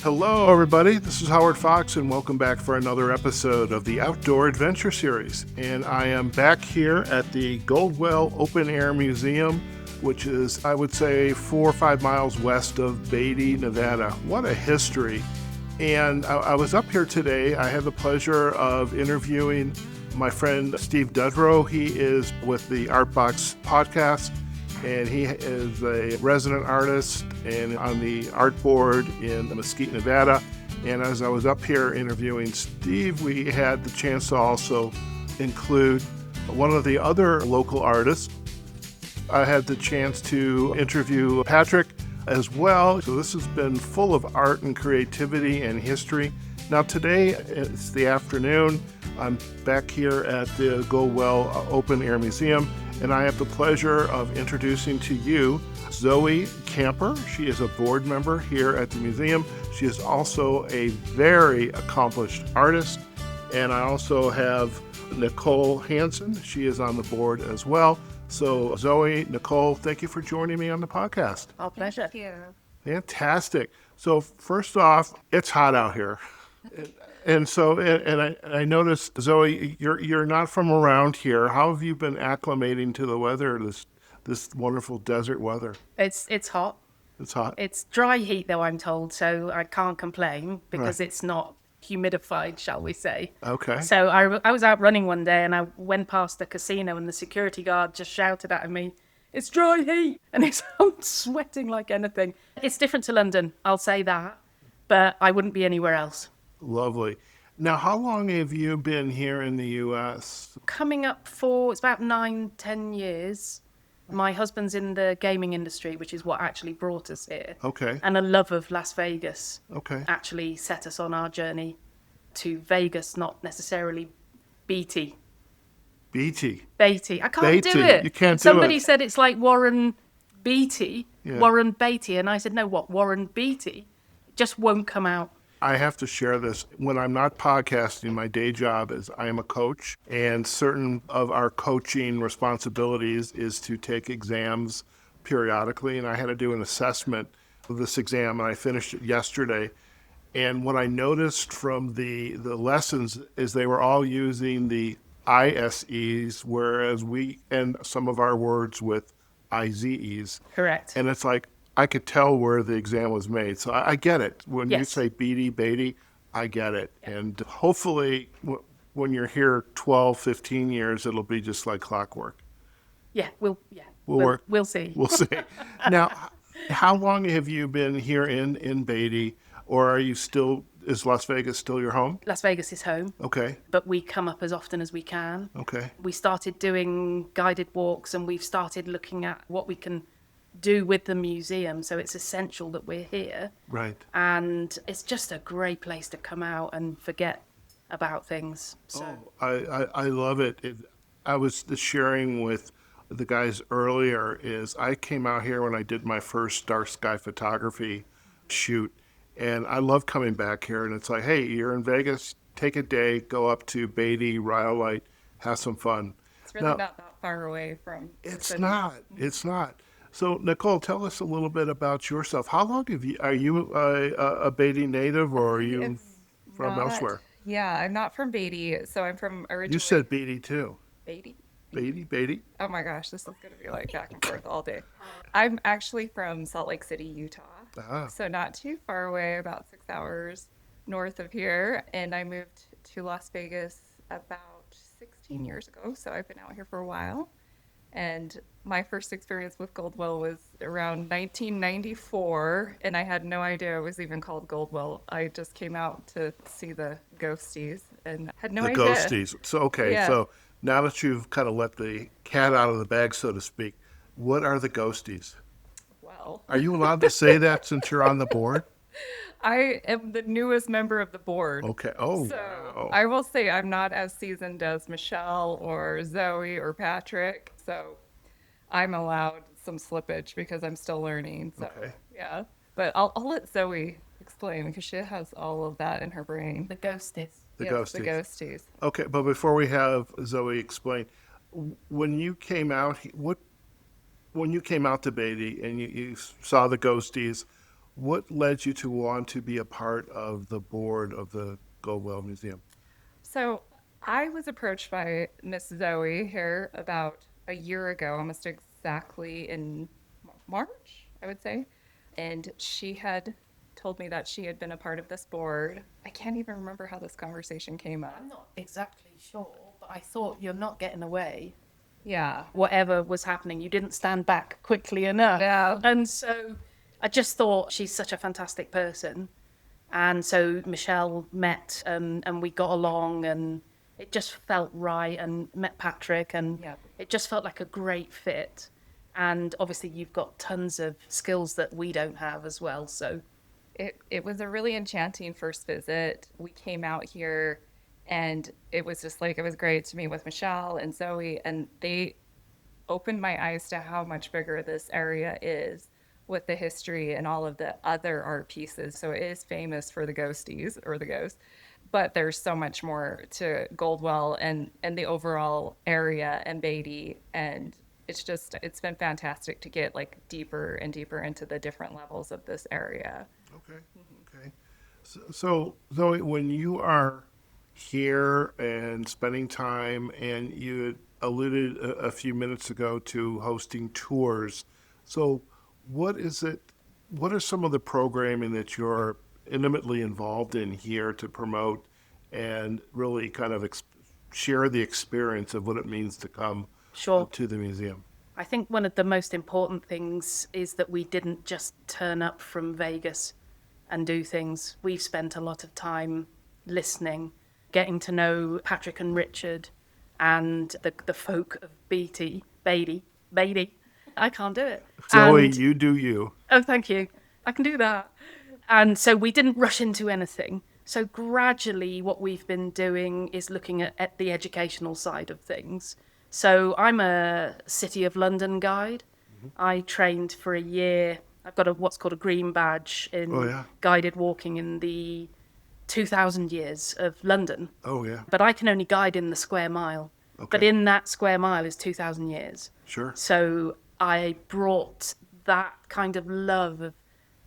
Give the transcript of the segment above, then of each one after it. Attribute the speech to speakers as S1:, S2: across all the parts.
S1: Hello, everybody. This is Howard Fox, and welcome back for another episode of the Outdoor Adventure Series. And I am back here at the Goldwell Open Air Museum, which is, I would say, 4 or 5 miles west of Beatty, Nevada. What a history. And I was up here today. I had the pleasure of interviewing my friend Steve Dudrow. He is with the Artbox podcast, and he is a resident artist and on the art board in Mesquite, Nevada. And as I was up here interviewing Steve, we had the chance to also include one of the other local artists. I had the chance to interview Patrick as well. So this has been full of art and creativity and history. Now today, it's the afternoon. I'm back here at the Goldwell Open Air Museum, and I have the pleasure of introducing to you Zoe Camper. She is a board member here at the museum. She is also a very accomplished artist. And I also have Nichole Hanson. She is on the board as well. So Zoe, Nichole, thank you for joining me on the podcast.
S2: Our pleasure.
S3: Thank you.
S1: Fantastic. So first off, it's hot out here. And so, I noticed, Zoe, you're not from around here. How have you been acclimating to the weather, this wonderful desert weather?
S2: It's hot.
S1: It's hot.
S2: It's dry heat, though, I'm told, so I can't complain because
S1: Right.
S2: it's not humidified, shall we say.
S1: Okay.
S2: So I was out running one day and I went past the casino and the security guard just shouted at me, "It's dry heat!" And I'm sweating like anything. It's different to London, I'll say that, but I wouldn't be anywhere else.
S1: Lovely. Now, how long have you been here in the U.S.?
S2: Coming up for, it's about 9-10 years. My husband's in the gaming industry, which is what actually brought us here.
S1: Okay.
S2: And a love of Las Vegas
S1: Okay.
S2: actually set us on our journey to Vegas, not necessarily Beatty.
S1: Beatty.
S2: Beatty. I can't
S1: Beatty.
S2: do it.
S1: You can't do
S2: Somebody
S1: it.
S2: said it's like Warren Beatty,
S1: Yeah.
S2: Warren Beatty. And I said, no, what? Warren Beatty? It just won't come out.
S1: I have to share this. When I'm not podcasting, my day job is I am a coach, and certain of our coaching responsibilities is to take exams periodically, and I had to do an assessment of this exam, and I finished it yesterday. And what I noticed from the lessons is they were all using the ISEs, whereas we end some of our words with IZEs.
S2: Correct.
S1: And it's like, I could tell where the exam was made. So I get it. When you
S2: Yes.
S1: say Beatty, I get it. And hopefully when you're here 12, 15 years, it'll be just like clockwork.
S2: Yeah,
S1: We'll work.
S2: We'll see.
S1: We'll see. Now, how long have you been here in Beatty, or are you still, is Las Vegas still your home?
S2: Las Vegas is home,
S1: Okay.
S2: but we come up as often as we can.
S1: Okay.
S2: We started doing guided walks and we've started looking at what we can do with the museum. So it's essential that we're here.
S1: Right.
S2: And it's just a great place to come out and forget about things. So
S1: I love it. I was just sharing with the guys earlier is I came out here when I did my first dark sky photography shoot, and I love coming back here. And it's like, hey, you're in Vegas, take a day, go up to Beatty, Rhyolite, have some fun.
S3: It's really
S1: Now,
S3: not that far away from.
S1: It's
S3: the-
S1: not. It's not. So, Nichole, tell us a little bit about yourself. How long are you a Beatty native, or are you
S3: It's
S1: from
S3: not-
S1: elsewhere?
S3: Yeah, I'm not from Beatty, so I'm from originally.
S1: You said Beatty too.
S3: Beatty.
S1: Beatty.
S3: Oh my gosh, this is gonna be like back and forth all day. I'm actually from Salt Lake City, Utah,
S1: Ah,
S3: so not too far away, about 6 hours north of here. And I moved to Las Vegas about 16 years ago, so I've been out here for a while. And my first experience with Goldwell was around 1994, and I had no idea it was even called Goldwell. I just came out to see the Ghosties and had no
S1: the
S3: idea.
S1: Ghosties. So, okay.
S3: Yeah.
S1: So now that you've kind of let the cat out of the bag, so to speak, what are the Ghosties?
S3: Well,
S1: Are you allowed to say that since you're on the board?
S3: I am the newest member of the board.
S1: Okay. Oh,
S3: So
S1: wow.
S3: I will say I'm not as seasoned as Michelle or Zoe or Patrick. So I'm allowed some slippage because I'm still learning. So
S1: Okay.
S3: yeah. But I'll let Zoe explain because she has all of that in her brain.
S2: the Ghosties.
S1: The
S3: Yes,
S1: Ghosties.
S3: The Ghosties.
S1: Okay, but before we have Zoe explain, when you came out, when you came out to Beatty and you saw the Ghosties, What led you to want to be a part of the board of the Goldwell Museum?
S3: So I was approached by Miss Zoe here about a year ago, almost exactly in March, I would say. And she had told me that she had been a part of this board. I can't even remember how this conversation came up.
S2: I'm not exactly sure, but I thought you're not getting away.
S3: Yeah.
S2: Whatever was happening, you didn't stand back quickly enough.
S3: Yeah.
S2: And so I just thought she's such a fantastic person. And so Michelle met and we got along and it just felt right, and met Patrick, and
S3: Yep.
S2: it just felt like a great fit. And obviously you've got tons of skills that we don't have as well. So
S3: It was a really enchanting first visit. We came out here and it was just like, it was great to meet with Michelle and Zoe, and they opened my eyes to how much bigger this area is with the history and all of the other art pieces. So it is famous for the ghosties or the ghosts, but there's so much more to Goldwell and the overall area and Beatty. And it's been fantastic to get like deeper and deeper into the different levels of this area.
S1: Okay. Okay. So, Zoe, when you are here and spending time, and you had alluded a few minutes ago to hosting tours, so what is it? What are some of the programming that you're intimately involved in here to promote and really kind of share the experience of what it means to come
S2: sure.
S1: to the museum?
S2: I think one of the most important things is that we didn't just turn up from Vegas and do things. We've spent a lot of time listening, getting to know Patrick and Richard and the folk of Beatty. I can't do it.
S1: Zoe,
S2: And,
S1: you do you.
S2: oh, thank you. I can do that. And so we didn't rush into anything. So gradually what we've been doing is looking at the educational side of things. So I'm a City of London guide. I trained for a year. I've got what's called a green badge in
S1: Oh, yeah.
S2: guided walking in the 2,000 years of London.
S1: Oh, yeah.
S2: But I can only guide in the square mile.
S1: Okay.
S2: But in that square mile is 2,000 years.
S1: Sure.
S2: So I brought that kind of love of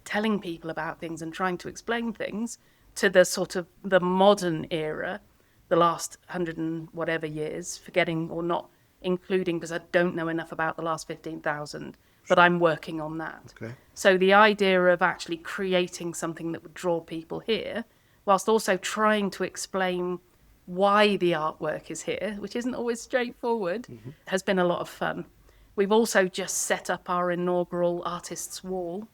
S2: telling people about things and trying to explain things to the sort of the modern era, the last 100 and whatever years, forgetting or not including, because I don't know enough about the last 15,000, but I'm working on that.
S1: Okay.
S2: So the idea of actually creating something that would draw people here, whilst also trying to explain why the artwork is here, which isn't always straightforward, has been a lot of fun. We've also just set up our inaugural Artists' Wall,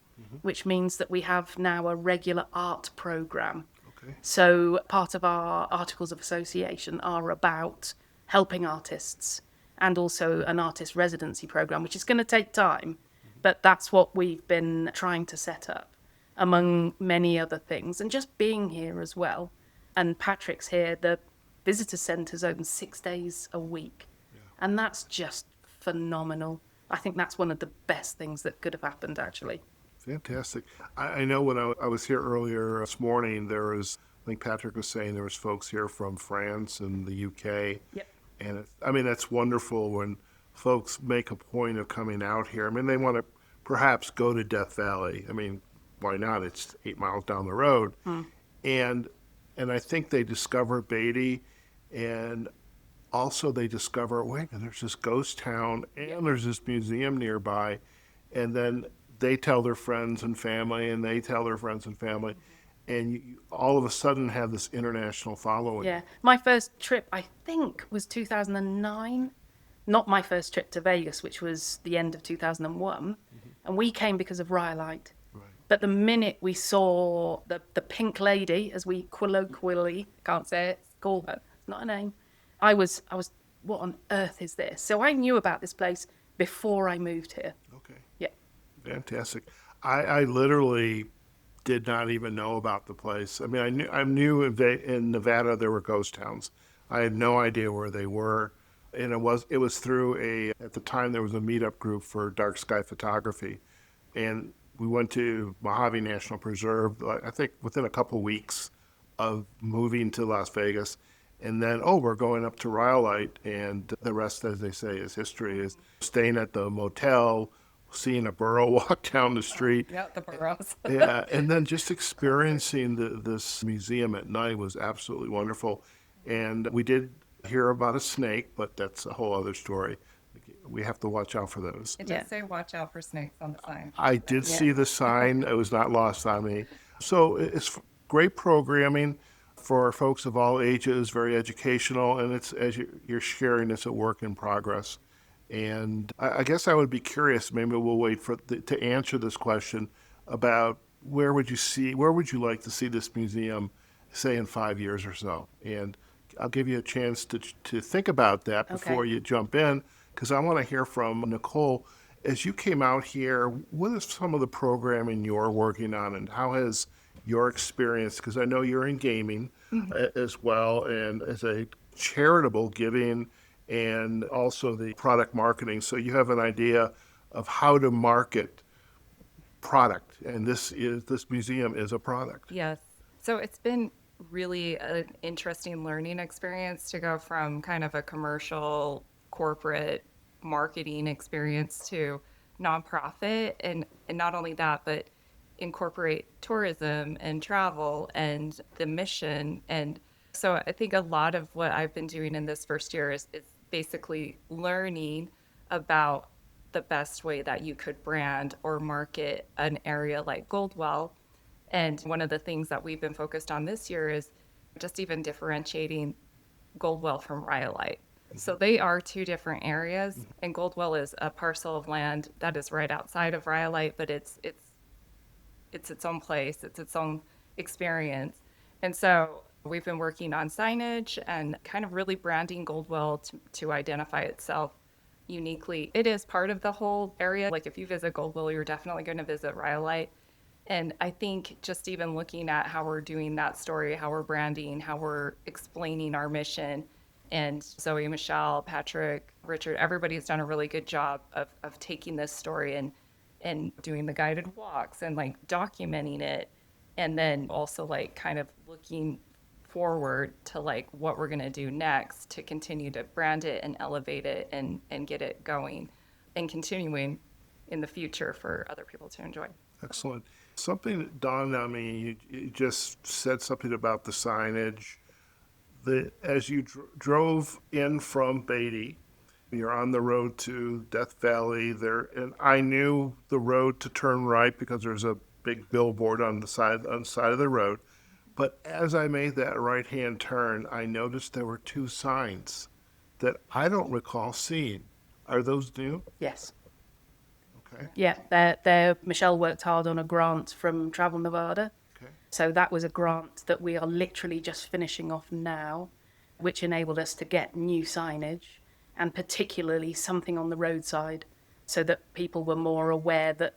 S2: which means that we have now a regular art programme.
S1: Okay.
S2: So part of our articles of association are about helping artists, and also an artist residency programme, which is going to take time, but that's what we've been trying to set up, among many other things, and just being here as well. And Patrick's here, the visitor centre's open 6 days a week, and that's just phenomenal. I think that's one of the best things that could have happened, actually.
S1: Fantastic. I know when I was here earlier this morning, there was, I think Patrick was saying there was folks here from France and the UK.
S2: Yep.
S1: And I mean, that's wonderful when folks make a point of coming out here. I mean, they want to perhaps go to Death Valley. I mean, why not? It's 8 miles down the road. And I think they discover Beatty, and also they discover, wait, there's this ghost town and there's this museum nearby. And then they tell their friends and family, and they tell their friends and family. And you all of a sudden have this international following.
S2: Yeah. My first trip, I think, was 2009. Not my first trip to Vegas, which was the end of 2001. And we came because of Rhyolite.
S1: Right.
S2: But the minute we saw the pink lady, as we colloquially, can't say it, call her, it's not a name, I was, what on earth is this? So I knew about this place before I moved here.
S1: Okay.
S2: Yeah.
S1: Fantastic. I literally did not even know about the place. I mean, I knew in Nevada there were ghost towns. I had no idea where they were. And it was through at the time there was a meetup group for dark sky photography. And we went to Mojave National Preserve, I think within a couple of weeks of moving to Las Vegas. And then, we're going up to Rhyolite, and the rest, as they say, is history, is staying at the motel, seeing a burro walk down the street.
S3: Yeah, the burros.
S1: Yeah, and then just experiencing this museum at night was absolutely wonderful. And we did hear about a snake, but that's a whole other story. We have to watch out for those.
S3: It
S2: Yeah.
S3: does say watch out for snakes on the sign.
S1: I did
S2: Yeah.
S1: see the sign. It was not lost on me. So it's great programming for folks of all ages, very educational, and it's, as you're sharing, it's a work in progress. And I guess I would be curious, maybe we'll wait to answer this question about where would you like to see this museum, say, in 5 years or so? And I'll give you a chance to think about that before
S2: Okay.
S1: you jump in, because I want to hear from Nichole. As you came out here, what is some of the programming you're working on, and how has your experience, because I know you're in gaming as well, and as a charitable giving, and also the product marketing. So you have an idea of how to market product, and this museum is a product.
S3: Yes. So it's been really an interesting learning experience to go from kind of a commercial corporate marketing experience to nonprofit, and not only that, but incorporate tourism and travel and the mission. And so I think a lot of what I've been doing in this first year is basically learning about the best way that you could brand or market an area like Goldwell. And one of the things that we've been focused on this year is just even differentiating Goldwell from Rhyolite. So they are two different areas, and Goldwell is a parcel of land that is right outside of Rhyolite, but it's its own place, it's its own experience. And so we've been working on signage and kind of really branding Goldwell to identify itself uniquely. It is part of the whole area. Like if you visit Goldwell, you're definitely going to visit Rhyolite. And I think just even looking at how we're doing that story, how we're branding, how we're explaining our mission, and Zoe, Michelle, Patrick, Richard, everybody's done a really good job of taking this story and doing the guided walks and like documenting it. And then also like kind of looking forward to like what we're going to do next to continue to brand it and elevate it and get it going and continuing in the future for other people to enjoy.
S1: Excellent. Something that dawned on me, you just said something about the signage. As you drove in from Beatty, you're on the road to Death Valley there, and I knew the road to turn right because there's a big billboard on the side of the road. But as I made that right-hand turn, I noticed there were two signs that I don't recall seeing. Are those new?
S2: Yes.
S1: Okay.
S2: Yeah, Michelle worked hard on a grant from Travel Nevada.
S1: Okay.
S2: So that was a grant that we are literally just finishing off now, which enabled us to get new signage and particularly something on the roadside so that people were more aware that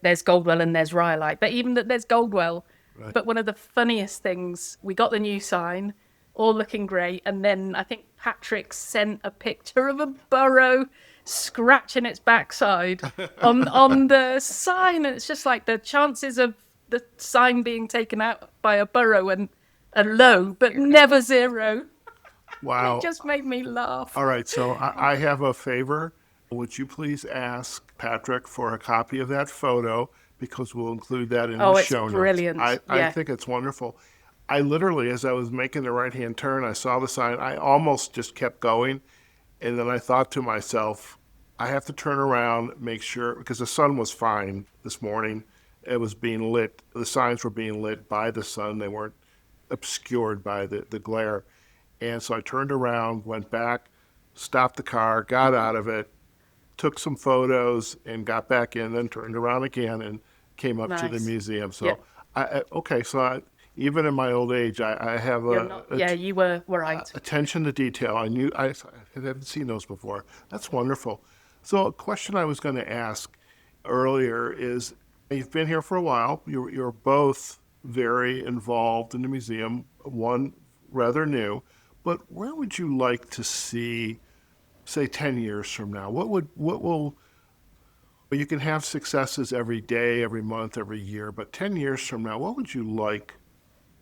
S2: there's Goldwell and there's Rhyolite, but even that there's Goldwell.
S1: Right.
S2: But one of the funniest things, we got the new sign, all looking great, and then I think Patrick sent a picture of a burro scratching its backside on the sign, and it's just like the chances of the sign being taken out by a burro are low, but never zero.
S1: Wow.
S2: It just made me laugh.
S1: All right, so I have a favor. Would you please ask Patrick for a copy of that photo, because we'll include that in the
S2: It's
S1: show notes.
S2: brilliant.
S1: I
S2: Yeah.
S1: think it's wonderful. I literally, as I was making the right-hand turn, I saw the sign. I almost just kept going, and then I thought to myself, I have to turn around, make sure, because the sun was fine this morning. It was being lit. The signs were being lit by the sun. They weren't obscured by the glare. And so I turned around, went back, stopped the car, got out of it, took some photos, and got back in, then turned around again and came up to the
S2: Nice.
S1: museum. So,
S2: Yeah.
S1: even in my old age, I have
S2: You were right.
S1: attention to detail. I haven't seen those before. That's wonderful. So a question I was going to ask earlier is, you've been here for a while. You're both very involved in the museum, one rather new, but where would you like to see, say, 10 years from now? What will, you can have successes every day, every month, every year, but 10 years from now, what would you like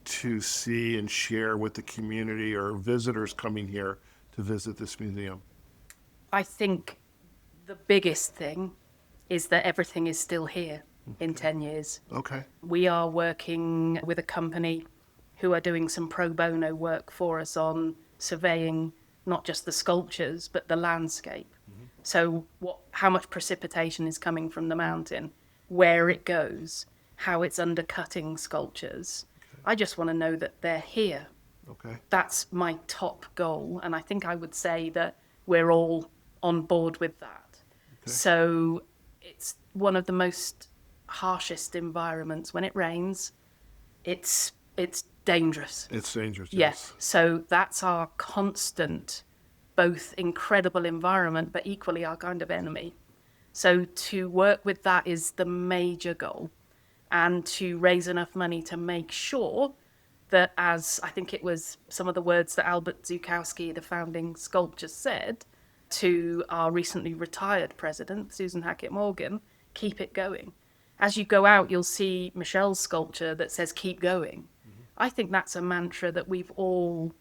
S1: to see and share with the community or visitors coming here to visit this museum?
S2: I think the biggest thing is that everything is still here in 10 years.
S1: Okay.
S2: We are working with a company who are doing some pro bono work for us on surveying not just the sculptures, but the landscape. So how much precipitation is coming from the mountain, where it goes, how it's undercutting sculptures. I just want to know that they're here.
S1: Okay.
S2: That's my top goal. And I think I would say that we're all on board with that.
S1: Okay.
S2: So it's one of the most harshest environments. When it rains, it's dangerous.
S1: It's dangerous.
S2: Yes. So that's our constant, both incredible environment, but equally our kind of enemy. So to work with that is the major goal, and to raise enough money to make sure that, as I think it was some of the words that Albert Zukowski, the founding sculptor, said to our recently retired president, Susan Hackett Morgan, keep it going. As you go out, you'll see Michelle's sculpture that says keep going. I think that's a mantra that we've all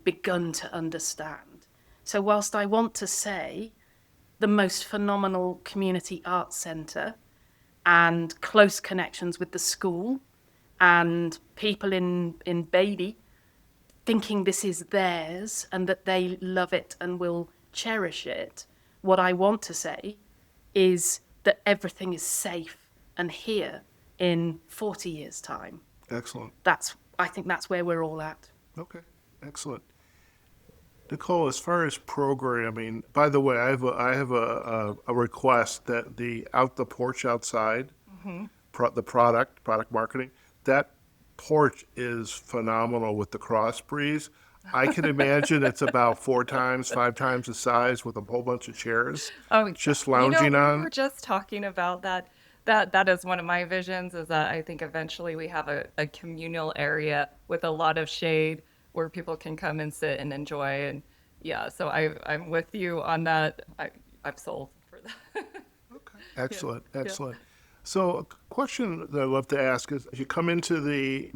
S2: begun to understand. So whilst I want to say the most phenomenal community arts centre and close connections with the school and people in Beatty thinking this is theirs and that they love it and will cherish it, what I want to say is that everything is safe and here in 40 years' time.
S1: Excellent.
S2: I think that's where we're all at.
S1: Okay. Excellent. Nichole, as far as programming, by the way, I have a request that the porch outside, the product marketing, that porch is phenomenal with the cross breeze. I can imagine it's about 5 times the size with a whole bunch of chairs.
S3: Oh,
S1: just lounging on.
S3: We were just talking about that. That is one of my visions, is that I think eventually we have a communal area with a lot of shade where people can come and sit and enjoy. And yeah, so I'm with you on that. I'm sold for that.
S1: Okay. Excellent. Yeah. Excellent. Yeah. So a question that I'd love to ask is, as you come into the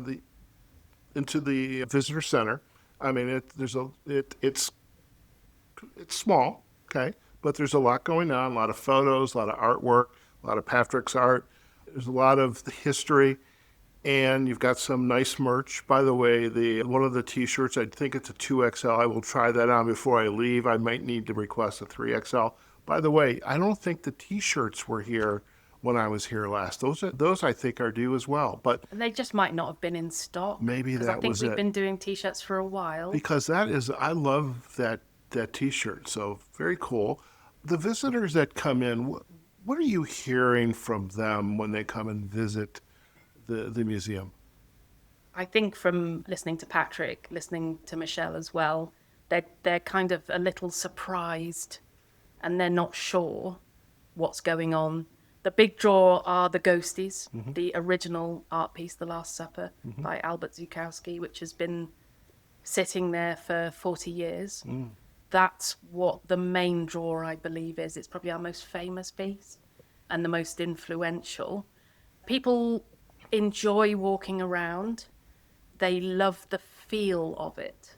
S1: visitor center, I mean, it's small, okay, but there's a lot going on, a lot of photos, a lot of artwork, a lot of Patrick's art. There's a lot of the history, and you've got some nice merch. By the way, one of the T-shirts, I think it's a 2XL. I will try that on before I leave. I might need to request a 3XL. By the way, I don't think the T-shirts were here when I was here last. Those I think are due as well. But
S2: they just might not have been in stock.
S1: Maybe that was it.
S2: I think we've been doing T-shirts for a while.
S1: Because I love that T-shirt. So very cool. The visitors that come in, what are you hearing from them when they come and visit the museum?
S2: I think from listening to Patrick, listening to Michelle as well, they're kind of a little surprised and they're not sure what's going on. The big draw are the Ghosties, the original art piece, The Last Supper, by Albert Zukowski, which has been sitting there for 40 years. That's what the main draw, I believe, is. It's probably our most famous piece and the most influential. People enjoy walking around. They love the feel of it.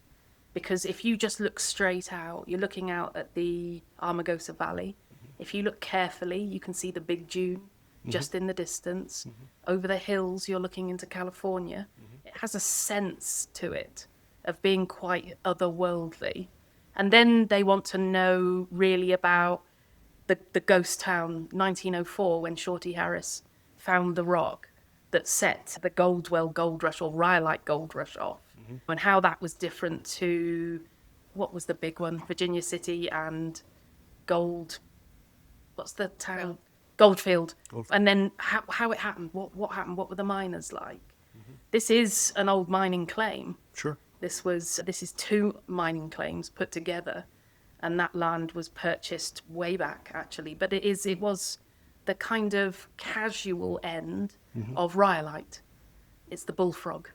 S2: Because if you just look straight out, you're looking out at the Amargosa Valley. If you look carefully, you can see the big dune just in the distance. Over the hills, you're looking into California. It has a sense to it of being quite otherworldly. And then they want to know really about the ghost town, 1904, when Shorty Harris found the rock that set the Goldwell Gold Rush or Rhyolite Gold Rush off, and how that was different to, what was the big one, Virginia City and what's the town? Goldfield. And then how it happened, what happened, what were the miners like? This is an old mining claim.
S1: Sure.
S2: This is 2 mining claims put together, and that land was purchased way back, actually. But it was the kind of casual end of Rhyolite. It's the bullfrog.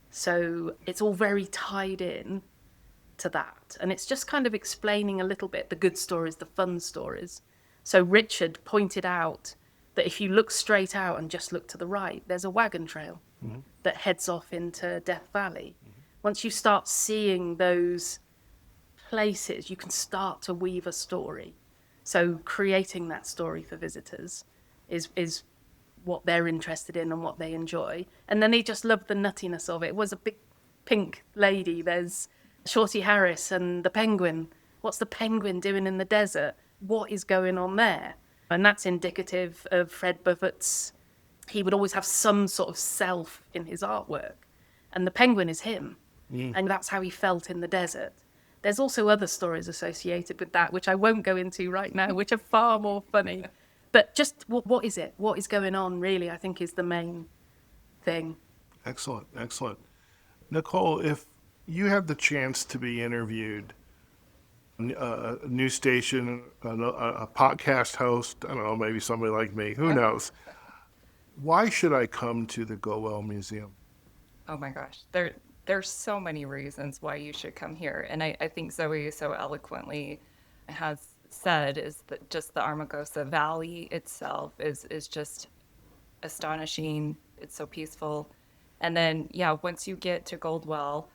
S2: So it's all very tied in to that. And it's just kind of explaining a little bit the good stories, the fun stories. So Richard pointed out that if you look straight out and just look to the right, there's a wagon trail that heads off into Death Valley. Once you start seeing those places, you can start to weave a story. So creating that story for visitors is what they're interested in and what they enjoy. And then they just love the nuttiness of it. It was a big pink lady. There's Shorty Harris and the penguin. What's the penguin doing in the desert? What is going on there? And that's indicative of Fred Buffert's. He would always have some sort of self in his artwork. And the penguin is him. And that's how he felt in the desert. There's also other stories associated with that, which I won't go into right now, which are far more funny. But just what is it? What is going on, really, I think is the main thing.
S1: Excellent, excellent. Nichole, if you have the chance to be interviewed, a news station, a podcast host, I don't know, maybe somebody like me, who knows? Why should I come to the Goldwell Museum?
S3: Oh my gosh, there's so many reasons why you should come here, and I think Zoe so eloquently has said is that just the Amargosa Valley itself is just astonishing. It's so peaceful, and then once you get to Goldwell,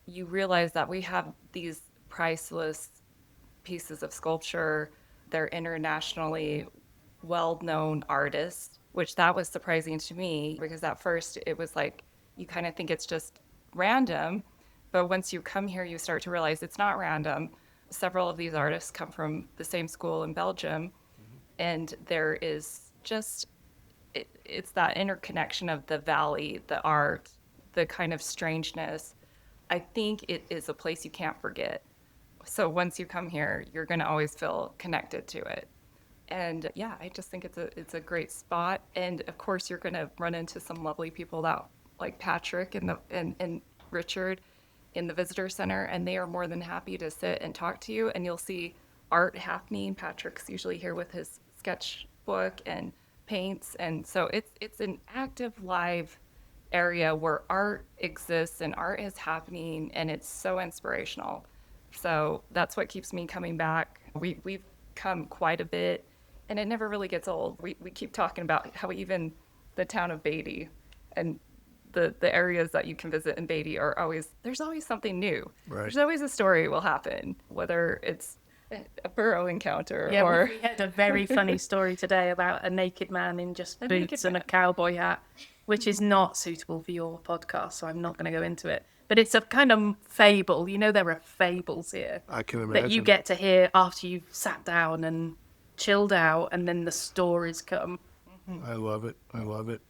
S3: you realize that we have these priceless pieces of sculpture. They're internationally well-known artists, which that was surprising to me because at first it was like you kind of think it's just random, but once you come here you start to realize it's not random. Several of these artists come from the same school in Belgium, and there is just it's that interconnection of the valley, the art, the kind of strangeness. I think it is a place you can't forget. So once you come here, you're going to always feel connected to it. And I just think it's a great spot. And of course, you're going to run into some lovely people that like Patrick and Richard in the visitor center, and they are more than happy to sit and talk to you. And you'll see art happening. Patrick's usually here with his sketchbook and paints, and so it's an active, live area where art exists and art is happening, and it's so inspirational. So that's what keeps me coming back. We've come quite a bit, and it never really gets old. We keep talking about how even the town of Beatty and the areas that you can visit in Beatty there's always something new.
S1: Right.
S3: There's always a story will happen, whether it's a burrow encounter
S2: Yeah,
S3: or
S2: we had a very funny story today about a naked man in just boots and a cowboy hat, which is not suitable for your podcast, so I'm not going to go into it. But it's a kind of fable. You know, there are fables here
S1: I can imagine.
S2: that you get to hear after you've sat down and chilled out, and then the stories come.
S1: I love it. I love it.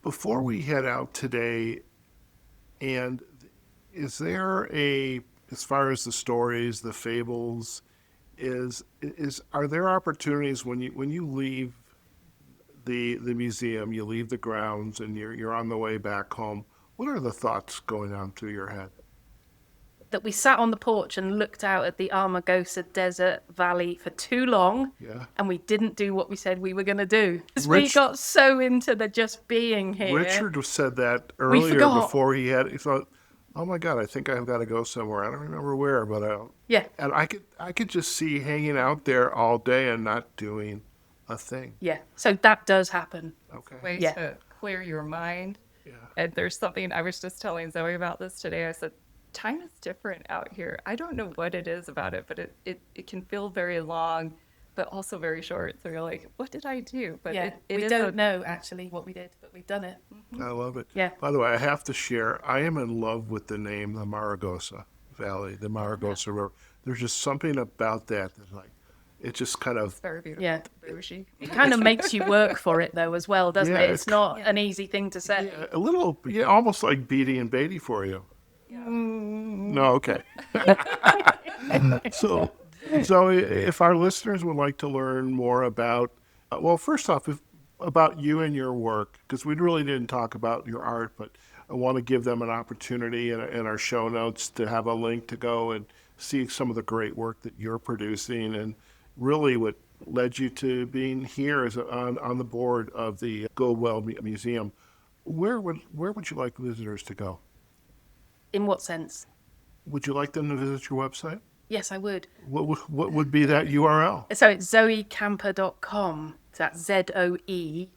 S1: Before we head out today, and is there as far as the stories, the fables, are there opportunities when you leave the museum, you leave the grounds, and you're on the way back home? What are the thoughts going on through your head?
S2: That we sat on the porch and looked out at the Amargosa Desert Valley for too long, and we didn't do what we said we were going to do. We got so into the just being here.
S1: Richard said that earlier before he thought, oh my God, I think I've got to go somewhere. I don't remember where, but and I could just see hanging out there all day and not doing a thing.
S2: Yeah, so that does happen.
S1: Okay.
S3: Way to clear your mind.
S1: Yeah.
S3: And there's something I was just telling Zoe about this today. I said, time is different out here. I don't know what it is about it, but it can feel very long, but also very short. So you're like, what did I do? But
S2: we don't know actually what we did, but we've done it.
S1: I love it.
S2: Yeah.
S1: By the way, I have to share, I am in love with the name, the Amargosa Valley, the Amargosa River. There's just something about that that's like, it just kind of...
S3: It's very beautiful.
S2: Yeah.
S3: Bougie.
S2: It kind of makes you work for it though as well, doesn't it? It's not an easy thing to say.
S1: Yeah, a little, almost like Beatty and Beatty for you.
S3: Yeah.
S1: No, okay. So if our listeners would like to learn more about, first off, about you and your work, because we really didn't talk about your art, but I want to give them an opportunity in our show notes to have a link to go and see some of the great work that you're producing, and really what led you to being here as on the board of the Goldwell Museum. Where would you like visitors to go?
S2: In what sense?
S1: Would you like them to visit your website?
S2: Yes, I would.
S1: What would be that URL?
S2: So it's zoecamper.com. So that's ZOECAMPER.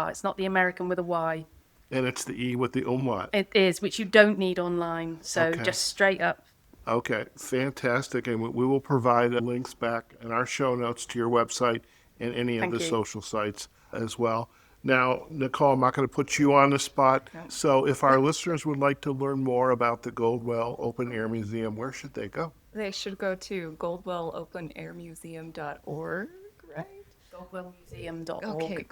S2: It's not the American with a Y.
S1: And it's the E with the umlaut.
S2: It is, which you don't need online. So just straight up
S1: Okay, fantastic. And we will provide links back in our show notes to your website and any of
S2: Thank
S1: the
S2: you.
S1: social sites as well. Now, Nichole, I'm not going to put you on the spot.
S3: No.
S1: So if our listeners would like to learn more about the Goldwell Open Air Museum, where should they go?
S3: They should go to goldwellopenairmuseum.org, right?
S2: Goldwellmuseum.org.
S3: Okay,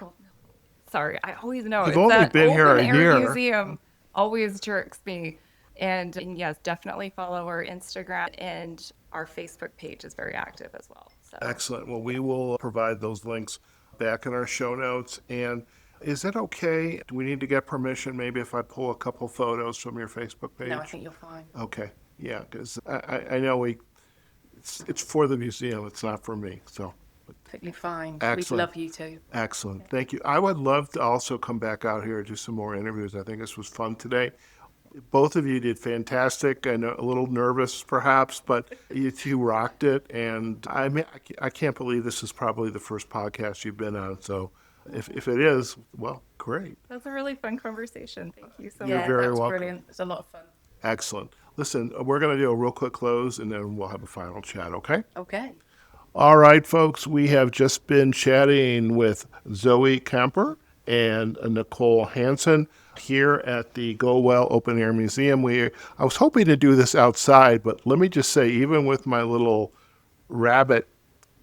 S3: sorry, I always know.
S1: You've
S3: It's
S1: only
S3: that
S1: been here
S3: Open
S1: a
S3: Air
S1: year.
S3: Museum always jerks me. And yes, definitely follow our Instagram, and our Facebook page is very active as well. So
S1: Excellent. Well, we will provide those links back in our show notes. And is it okay? Do we need to get permission maybe if I pull a couple photos from your Facebook page?
S2: No, I think you're fine.
S1: Okay. Yeah, because I know it's for the museum. It's not for me. So
S2: Perfectly fine.
S1: Excellent.
S2: We love you too.
S1: excellent. Thank you. I would love to also come back out here and do some more interviews. I think this was fun today. Both of you did fantastic. I know a little nervous perhaps, but you two rocked it. And I mean, I can't believe this is probably the first podcast you've been on. So if it is, well, great.
S3: that's a really fun conversation. Thank you so
S1: You're
S3: much.
S1: very
S2: that's
S1: welcome.
S2: brilliant. It's a lot of fun.
S1: Excellent. Listen, we're going to do a real quick close and then we'll have a final chat, okay?
S2: Okay.
S1: All right, folks, we have just been chatting with Zoe Kemper and Nichole Hanson here at the Goldwell Open Air Museum. I was hoping to do this outside, but let me just say, even with my little rabbit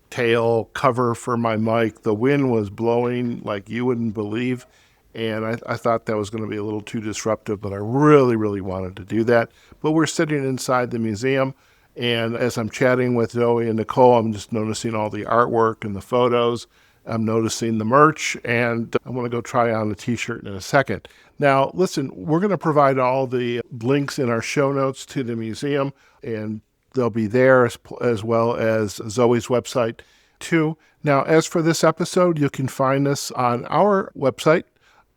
S1: tail cover for my mic, the wind was blowing like you wouldn't believe. And I thought that was going to be a little too disruptive, but I really, really wanted to do that. But we're sitting inside the museum, and as I'm chatting with Zoe and Nichole, I'm just noticing all the artwork and the photos. I'm noticing the merch, and I'm going to go try on a t-shirt in a second. Now, listen, we're going to provide all the links in our show notes to the museum, and they'll be there as well as Zoe's website, too. Now, as for this episode, you can find us on our website,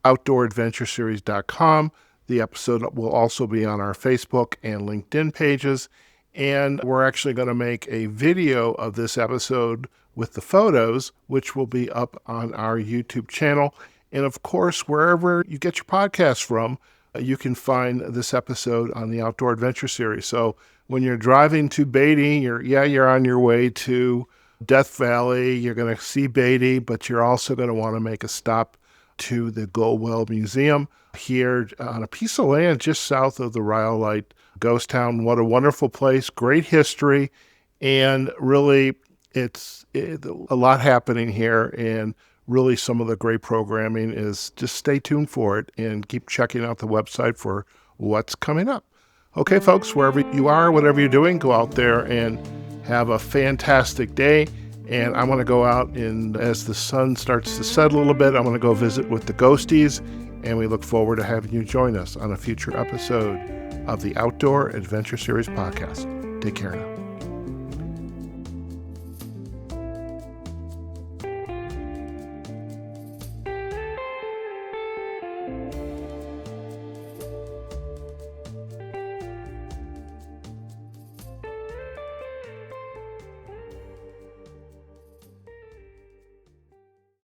S1: outdooradventureseries.com. The episode will also be on our Facebook and LinkedIn pages. And we're actually going to make a video of this episode with the photos, which will be up on our YouTube channel. And of course, wherever you get your podcasts from, you can find this episode on the Outdoor Adventure Series. So when you're driving to Beatty, you're on your way to Death Valley, you're going to see Beatty, but you're also going to want to make a stop to the Goldwell Museum here on a piece of land just south of the Rhyolite ghost town. What a wonderful place, great history, and really it's a lot happening here, and really some of the great programming is just stay tuned for it and keep checking out the website for what's coming up. Okay, folks, wherever you are, whatever you're doing, go out there and have a fantastic day. And I want to go out, and as the sun starts to set a little bit, I want to go visit with the Ghosties, and we look forward to having you join us on a future episode of the Outdoor Adventure Series podcast. Take care now.